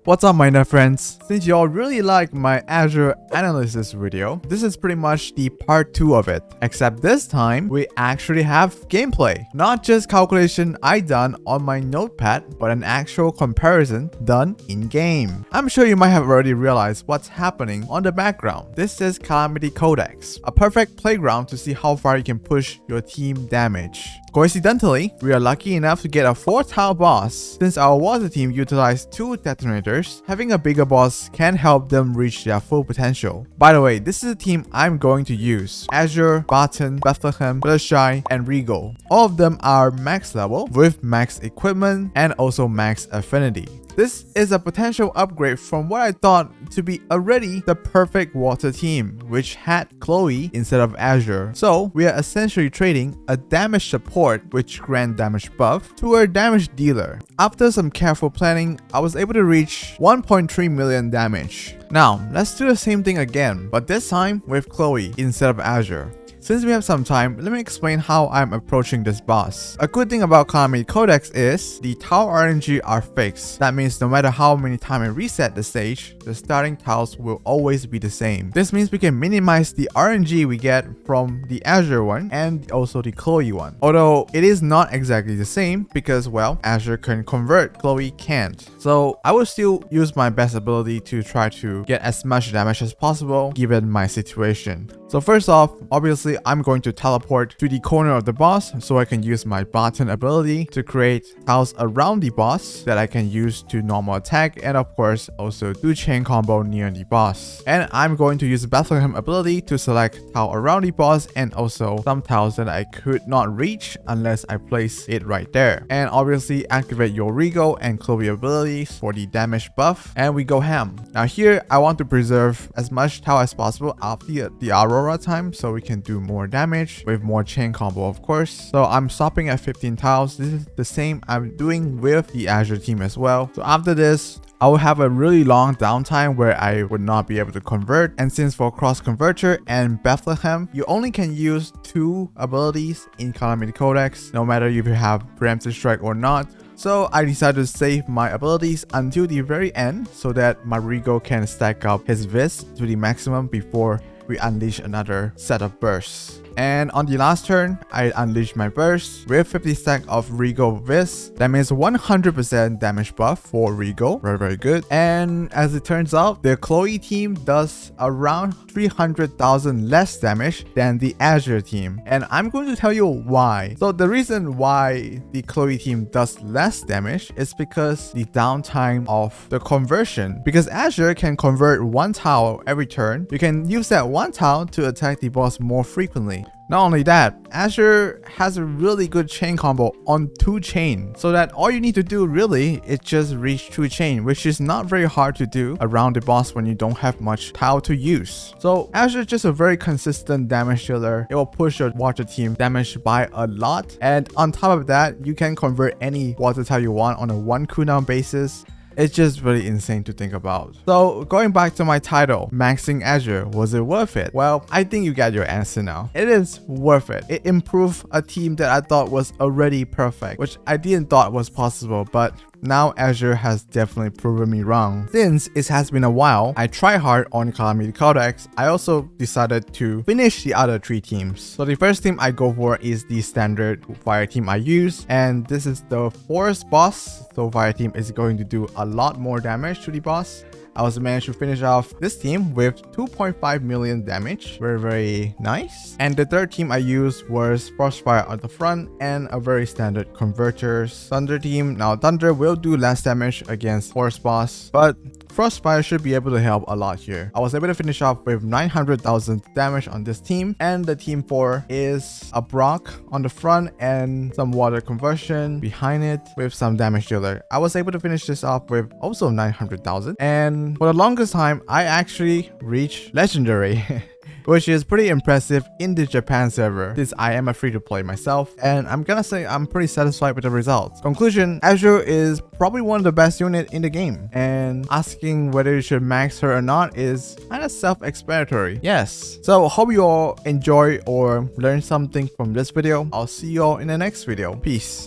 What's up my Nerf friends? Since y'all really like my Azure analysis video, this is pretty much the part 2 of it. Except this time, we actually have gameplay. Not just calculation I done on my notepad, but an actual comparison done in-game. I'm sure you might have already realized what's happening on the background. This is Calamity Codex, a perfect playground to see how far you can push your team damage. Coincidentally, we are lucky enough to get a 4-tile boss. Since our water team utilized 2 detonators, having a bigger boss can help them reach their full potential. By the way, this is the team I'm going to use. Azure, Barton, Bethlehem, Fluttershy, and Regal. All of them are max level with max equipment and also max affinity. This is a potential upgrade from what I thought to be already the perfect water team, which had Chloe instead of Azure. So we are essentially trading a damage support, which grant damage buff, to a damage dealer. After some careful planning, I was able to reach 1.3 million damage. Now, let's do the same thing again, but this time with Chloe instead of Azure. Since we have some time, let me explain how I'm approaching this boss. A good thing about Calamity Codex is the tile RNG are fixed. That means no matter how many times I reset the stage, the starting tiles will always be the same. This means we can minimize the RNG we get from the Azure one and also the Chloe one. Although it is not exactly the same because, well, Azure can convert, Chloe can't. So I will still use my best ability to try to get as much damage as possible given my situation. So first off, obviously I'm going to teleport to the corner of the boss so I can use my Barton ability to create tiles around the boss that I can use to normal attack and of course also do chain combo near the boss. And I'm going to use Bethlehem ability to select tile around the boss and also some tiles that I could not reach unless I place it right there. And obviously activate your Regal and Chloe abilities for the damage buff and we go ham. Now here I want to preserve as much tile as possible after the Aurora time so we can do more damage with more chain combo of course. So I'm stopping at 15 tiles. This is the same I'm doing with the Azure team as well. So after this, I will have a really long downtime where I would not be able to convert. And since for Cross Converter and Bethlehem, you only can use 2 abilities in Calamity Codex, no matter if you have Preemptive Strike or not. So I decided to save my abilities until the very end so that my Regal can stack up his Vis to the maximum before we unleash another set of bursts. And on the last turn, I unleashed my burst with 50 stack of Regal Vis. That means 100% damage buff for Regal. Very good. And as it turns out, the Chloe team does around 300,000 less damage than the Azure team. And I'm going to tell you why. So the reason why the Chloe team does less damage is because the downtime of the conversion. Because Azure can convert 1 tile every turn. You can use that 1 tile to attack the boss more frequently. Not only that, Azure has a really good chain combo on 2 chain, so that all you need to do really is just reach 2 chain, which is not very hard to do around the boss when you don't have much tile to use. So Azure is just a very consistent damage dealer. It will push your water team damage by a lot, and on top of that, you can convert any water tile you want on a 1 cooldown basis. It's just really insane to think about. So going back to my title, Maxing Azure, was it worth it? Well, I think you got your answer now. It is worth it. It improved a team that I thought was already perfect, which I didn't thought was possible, but now Azure has definitely proven me wrong. Since it has been a while, I tried hard on Calamity Codex. I also decided to finish the other 3 teams. So the first team I go for is the standard fire team I use, and this is the forest boss. So fire team is going to do a lot more damage to the boss. I also managed to finish off this team with 2.5 million damage. Very nice. And the third team I used was Frostfire at the front and a very standard Converters Thunder team. Now Thunder will do less damage against Forest boss, but Frostfire should be able to help a lot here. I was able to finish off with 900,000 damage on this team, and the team 4 is a Brock on the front and some water conversion behind it with some damage dealer. I was able to finish this off with also 900,000, and for the longest time I actually reached legendary. Which is pretty impressive in the Japan server since I am a free-to-play myself, and I'm gonna say I'm pretty satisfied with the results. Conclusion, Azure is probably one of the best units in the game, and asking whether you should max her or not is kind of self-explanatory. Yes. So hope you all enjoy or learn something from this video. I'll see you all in the next video. Peace.